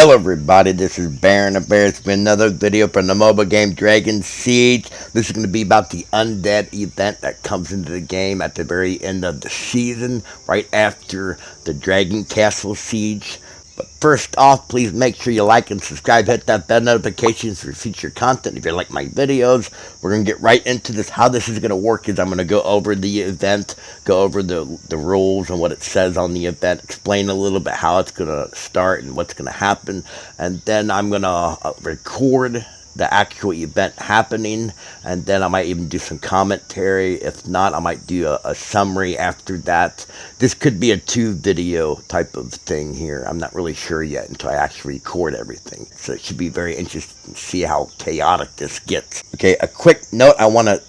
Hello everybody, this is Baron of Bears with another video from the mobile game Dragon Siege. This is going to be about the Undead event that comes into the game at the very end of the season, right after the Dragon Castle Siege. But first off, please make sure you like and subscribe, hit that bell notifications for future content. If you like my videos, we're going to get right into this. How this is going to work is I'm going to go over the event, go over the rules and what it says on the event, explain a little bit how it's going to start and what's going to happen, and then I'm going to record the actual event happening, and then I might even do some commentary. If not, I might do a summary after that. This could be a 2-video type of thing here. I'm not really sure yet until I actually record everything. So it should be very interesting to see how chaotic this gets. Okay, a quick note I want to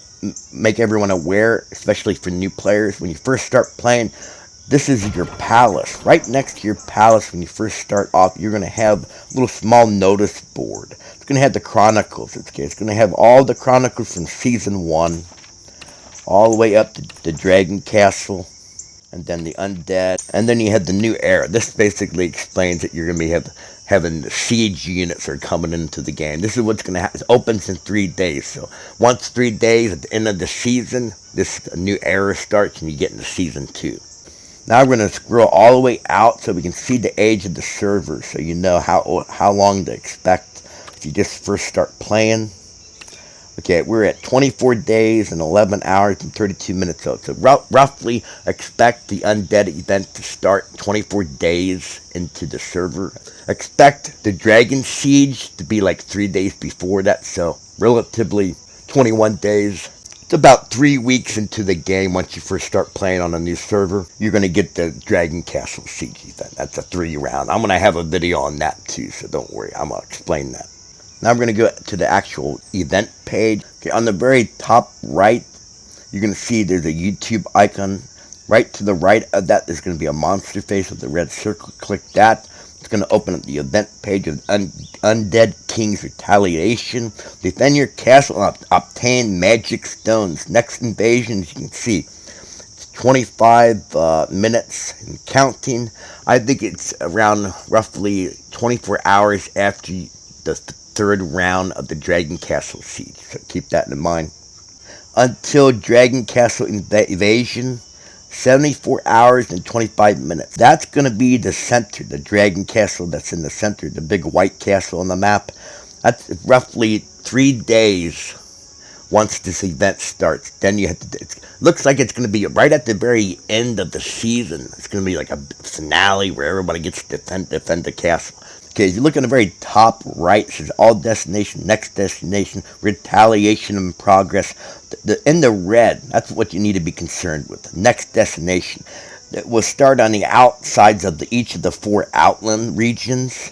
make everyone aware, especially for new players. When you first start playing, this is your palace. Right next to your palace, when you first start off, you're going to have a little small notice board. It's going to have the chronicles. It's going to have all the chronicles from Season 1, all the way up to the Dragon Castle, and then the Undead, and then you have the new era. This basically explains that you're going to be having the siege units are coming into the game. This is what's going to happen. It opens in 3 days. So once 3 days at the end of the season, this new era starts and you get into Season 2. Now we're going to scroll all the way out so we can see the age of the server, so you know how long to expect if you just first start playing. Okay, we're at 24 days and 11 hours and 32 minutes old. So roughly expect the Undead event to start 24 days into the server. Expect the Dragon Siege to be like 3 days before that, so relatively 21 days. It's about 3 weeks into the game. Once you first start playing on a new server, you're going to get the Dragon Castle Siege event. That's a 3-round. I'm going to have a video on that too, so don't worry. I'm going to explain that. Now I'm going to go to the actual event page. Okay, on the very top right, you're going to see there's a YouTube icon. Right to the right of that, there's going to be a monster face with a red circle. Click that. It's going to open up the event page of Undead King's Retaliation. Defend your castle and obtain magic stones. Next invasion, as you can see, it's 25 minutes and counting. I think it's around roughly 24 hours after the third round of the Dragon Castle Siege. So keep that in mind. Until Dragon Castle Invasion, 74 hours and 25 minutes. That's going to be the center, the Dragon Castle that's in the center, the big white castle on the map. That's roughly 3 days once this event starts. Then you have to, it looks like it's going to be right at the very end of the season. It's going to be like a finale where everybody gets to defend the castle. Okay, if you look at the very top right, it says all destination, next destination, retaliation in progress. In the red, that's what you need to be concerned with. Next destination. It will start on the outsides of each of the 4 outland regions.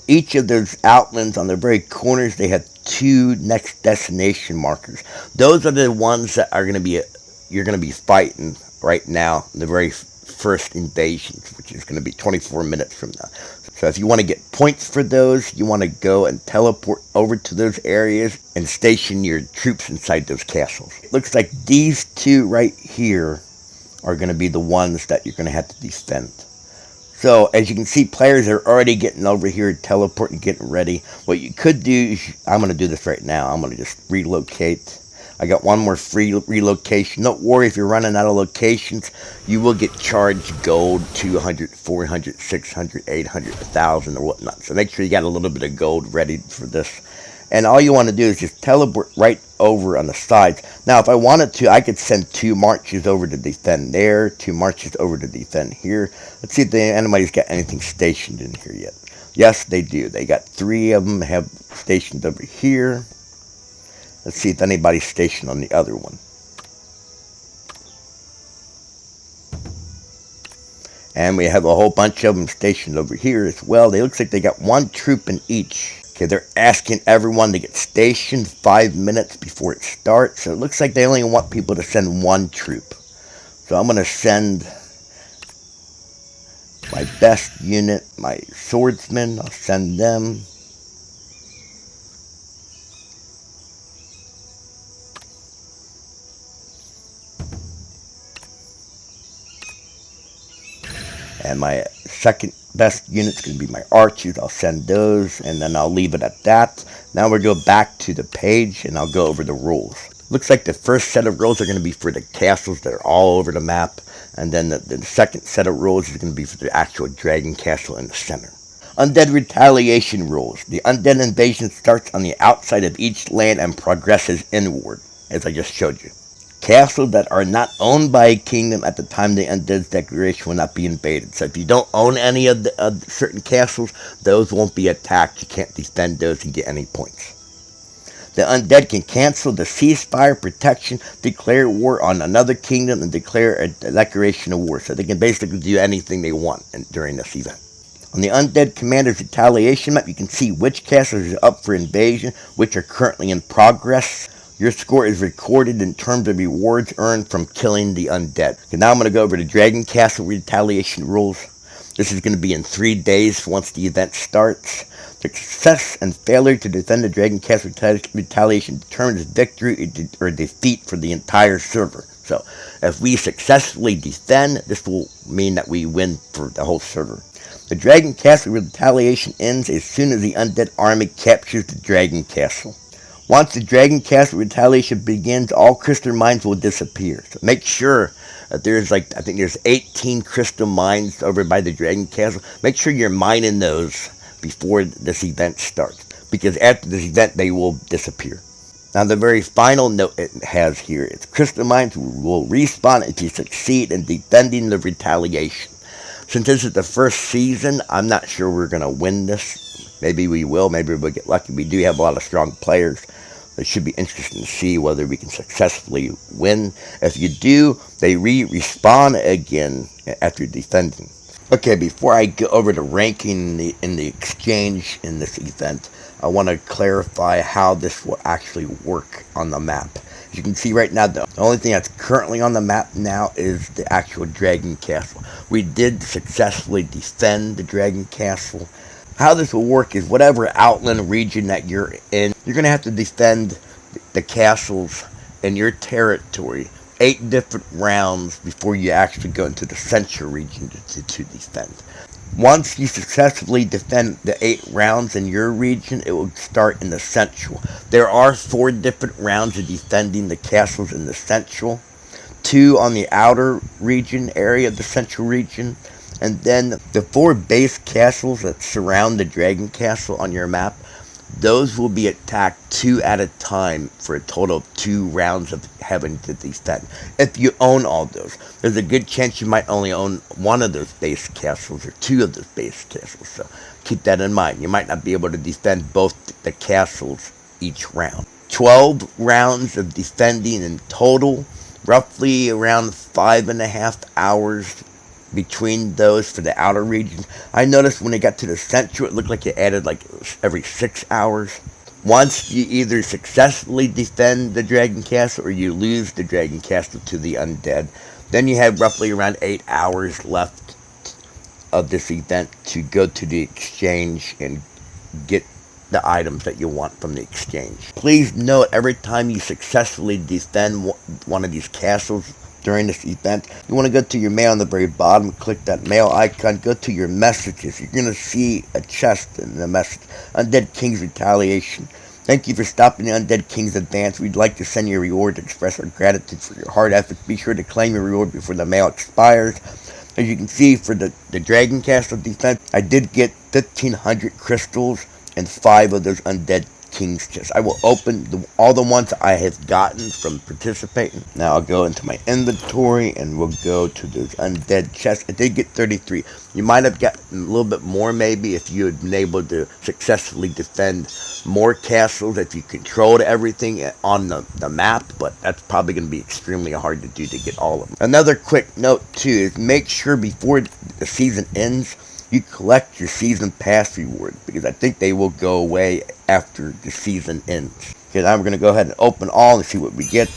Each of those outlands, on the very corners, they have 2 next destination markers. Those are the ones that are going to be you're going to be fighting right now. The very first invasions, which is going to be 24 minutes from now. So if you want to get points for those, you want to go and teleport over to those areas and station your troops inside those castles. It looks like these 2 right here are going to be the ones that you're going to have to defend. So as you can see, players are already getting over here, teleporting, getting ready. What you could do is, I'm going to do this right now. I'm going to just relocate. I got one more free relocation. Don't worry if you're running out of locations. You will get charged gold, 200, 400, 600, 800, 1,000 or whatnot. So make sure you got a little bit of gold ready for this. And all you want to do is just teleport right over on the sides. Now, if I wanted to, I could send 2 marches over to defend there, 2 marches over to defend here. Let's see if anybody's got anything stationed in here yet. Yes, they do. They got 3 of them have stationed over here. Let's see if anybody's stationed on the other one. And we have a whole bunch of them stationed over here as well. They looks like they got 1 troop in each. Okay, they're asking everyone to get stationed 5 minutes before it starts. So it looks like they only want people to send 1 troop. So I'm going to send my best unit, my swordsmen. I'll send them. and my second best unit's going to be my archers. I'll send those, and then I'll leave it at that. Now we'll go back to the page, and I'll go over the rules. Looks like the first set of rules are going to be for the castles that are all over the map, and then the second set of rules is going to be for the actual dragon castle in the center. Undead retaliation rules. The undead invasion starts on the outside of each land and progresses inward, as I just showed you. Castles that are not owned by a kingdom at the time of the Undead's declaration will not be invaded. So if you don't own any of the certain castles, those won't be attacked. You can't defend those and get any points. The Undead can cancel the ceasefire protection, declare war on another kingdom, and declare a declaration of war. So they can basically do anything they want during this event. On the Undead Commander's Retaliation map, you can see which castles are up for invasion, which are currently in progress. Your score is recorded in terms of rewards earned from killing the undead. Okay, now I'm going to go over the Dragon Castle Retaliation rules. This is going to be in 3 days once the event starts. The success and failure to defend the Dragon Castle Retaliation determines victory or defeat for the entire server. So, if we successfully defend, this will mean that we win for the whole server. The Dragon Castle Retaliation ends as soon as the undead army captures the Dragon Castle. Once the Dragon Castle Retaliation begins, all crystal mines will disappear. So make sure that there's I think there's 18 crystal mines over by the Dragon Castle. Make sure you're mining those before this event starts, because after this event they will disappear. Now the very final note it has here is crystal mines will respawn if you succeed in defending the retaliation. Since this is the first season, I'm not sure we're going to win this. Maybe we will. Maybe we'll get lucky. We do have a lot of strong players. It should be interesting to see whether we can successfully win. If you do, they respawn again after defending. Okay, before I go over the ranking in the exchange in this event, I want to clarify how this will actually work on the map. As you can see right now, the only thing that's currently on the map now is the actual Dragon Castle. We did successfully defend the Dragon Castle. How this will work is whatever outland region that you're in, you're going to have to defend the castles in your territory 8 different rounds before you actually go into the central region to defend. Once you successfully defend the 8 rounds in your region, it will start in the central. There are 4 different rounds of defending the castles in the central, 2 on the outer region area of the central region, and then the 4 base castles that surround the Dragon Castle on your map, those will be attacked 2 at a time for a total of 2 rounds of having to defend. If you own all those, there's a good chance you might only own 1 of those base castles or 2 of those base castles. So keep that in mind. You might not be able to defend both the castles each round. 12 rounds of defending in total, roughly around 5.5 hours between those for the outer regions. I noticed when it got to the central, it looked like it added every 6 hours. Once you either successfully defend the Dragon Castle or you lose the Dragon Castle to the undead, then you have roughly around 8 hours left of this event to go to the exchange and get the items that you want from the exchange. Please note, every time you successfully defend one of these castles during this event, you want to go to your mail on the very bottom, click that mail icon, go to your messages. You're going to see a chest in the message, Undead King's Retaliation. Thank you for stopping the Undead King's advance. We'd like to send you a reward to express our gratitude for your hard effort. Be sure to claim your reward before the mail expires. As you can see, for the Dragon Castle defense, I did get 1,500 crystals and 5 of those Undead King's chests. I will open all the ones I have gotten from participating. Now I'll go into my inventory and we'll go to those undead chests. I did get 33. You might have gotten a little bit more maybe if you had been able to successfully defend more castles, if you controlled everything on the map, but that's probably going to be extremely hard to do to get all of them. Another quick note too is make sure before the season ends, you collect your season pass reward, because I think they will go away after the season ends. Okay, now we're going to go ahead and open all and see what we get.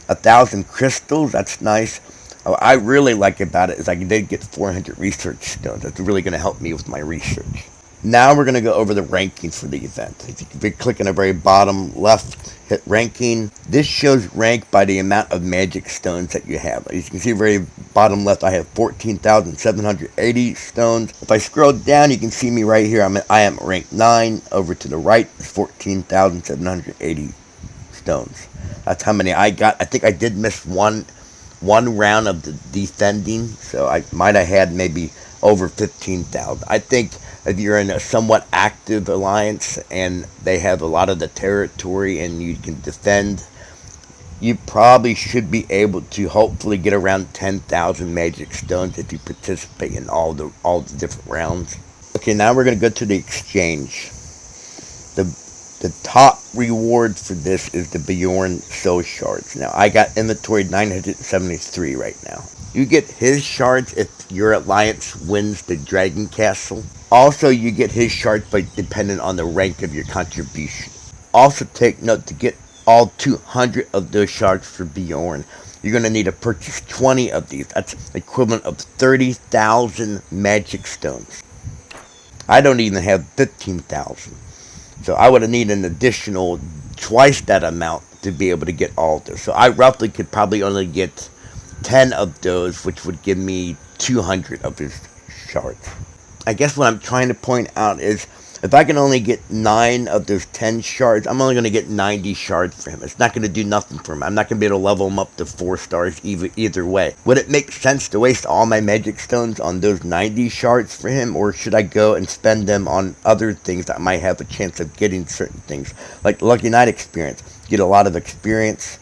1,000 crystals, that's nice. What I really like about it is I did get 400 research stones. That's really going to help me with my research. Now we're going to go over the rankings for the event. If you click on the very bottom left, hit ranking. This shows rank by the amount of magic stones that you have. As you can see, very bottom left, I have 14,780 stones. If I scroll down, you can see me right here. I am rank 9. Over to the right is 14,780 stones. That's how many I got. I think I did miss one round of the defending, so I might have had maybe over 15,000. I think if you're in a somewhat active alliance and they have a lot of the territory and you can defend, you probably should be able to hopefully get around 10,000 magic stones if you participate in all the different rounds. Okay, now we're going to go to the exchange. The top reward for this is the Bjorn Soul Shards. Now, I got inventory 973 right now. You get his shards if your alliance wins the Dragon Castle. Also, you get his shards by dependent on the rank of your contribution. Also, take note, to get all 200 of those shards for Bjorn, you're going to need to purchase 20 of these. That's equivalent of 30,000 magic stones. I don't even have 15,000. So I would have needed an additional twice that amount to be able to get all of those. So I roughly could probably only get 10 of those, which would give me 200 of his shards. I guess what I'm trying to point out is, if I can only get 9 of those 10 shards, I'm only going to get 90 shards for him. It's not going to do nothing for him. I'm not going to be able to level him up to 4 stars either way. Would it make sense to waste all my magic stones on those 90 shards for him? Or should I go and spend them on other things that might have a chance of getting certain things? Like Lucky Knight experience. Get a lot of experience,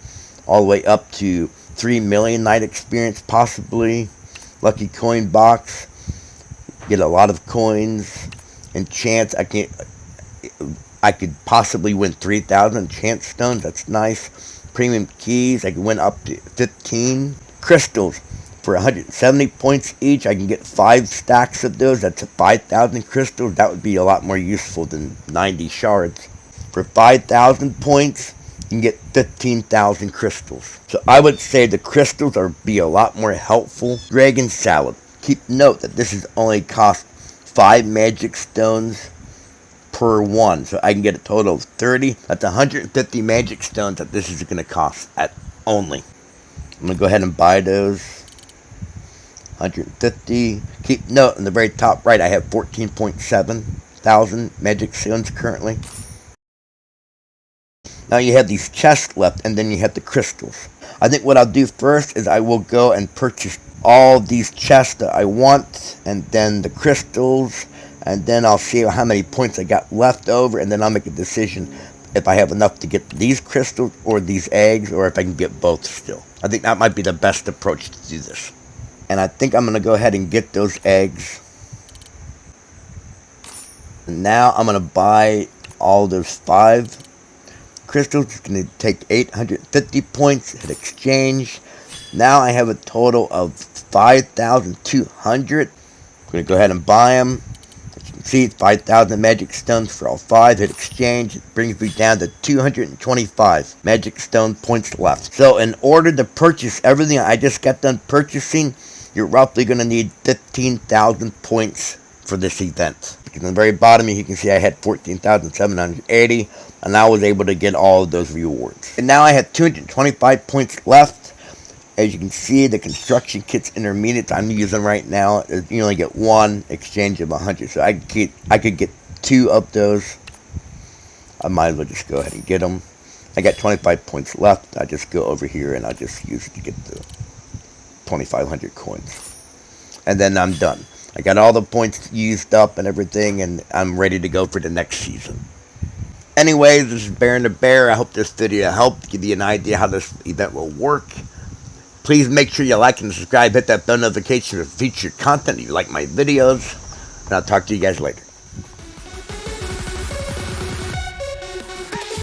all the way up to 3 million Knight experience possibly. Lucky Coin Box. Get a lot of coins. And chance, I could possibly win 3,000 chance stones. That's nice. Premium keys, I can win up to 15. Crystals, for 170 points each, I can get 5 stacks of those. That's 5,000 crystals. That would be a lot more useful than 90 shards. For 5,000 points, you can get 15,000 crystals. So I would say the crystals be a lot more helpful. Dragon Salad. Keep note that this is only cost 5 magic stones per one, so I can get a total of 30. That's 150 magic stones that this is going to cost at only. I'm going to go ahead and buy those. 150. Keep note, in the very top right, I have 14.7 thousand magic stones currently. Now you have these chests left, and then you have the crystals. I think what I'll do first is I will go and purchase all these chests that I want, and then the crystals, and then I'll see how many points I got left over, and then I'll make a decision if I have enough to get these crystals or these eggs, or if I can get both still. I think that might be the best approach to do this. And I think I'm going to go ahead and get those eggs. And now I'm going to buy all those 5 crystals. It's going to take 850 points. Hit exchange. Now I have a total of 5,200. I'm going to go ahead and buy them. As you can see, 5,000 magic stones for all 5. Hit exchange. It brings me down to 225 magic stone points left. So in order to purchase everything I just got done purchasing, you're roughly going to need 15,000 points for this event. Because on the very bottom, you can see I had 14,780. And I was able to get all of those rewards. And now I have 225 points left. As you can see, the construction kits intermediate I'm using right now, you only get 1 exchange of 100. So I could get 2 of those. I might as well just go ahead and get them. I got 25 points left. I just go over here and I just use it to get the 2,500 coins. And then I'm done. I got all the points used up and everything, and I'm ready to go for the next season. Anyways, this is Baron the Bear. I hope this video helped give you an idea how this event will work. Please make sure you like and subscribe. Hit that bell notification for future content if you like my videos. And I'll talk to you guys later.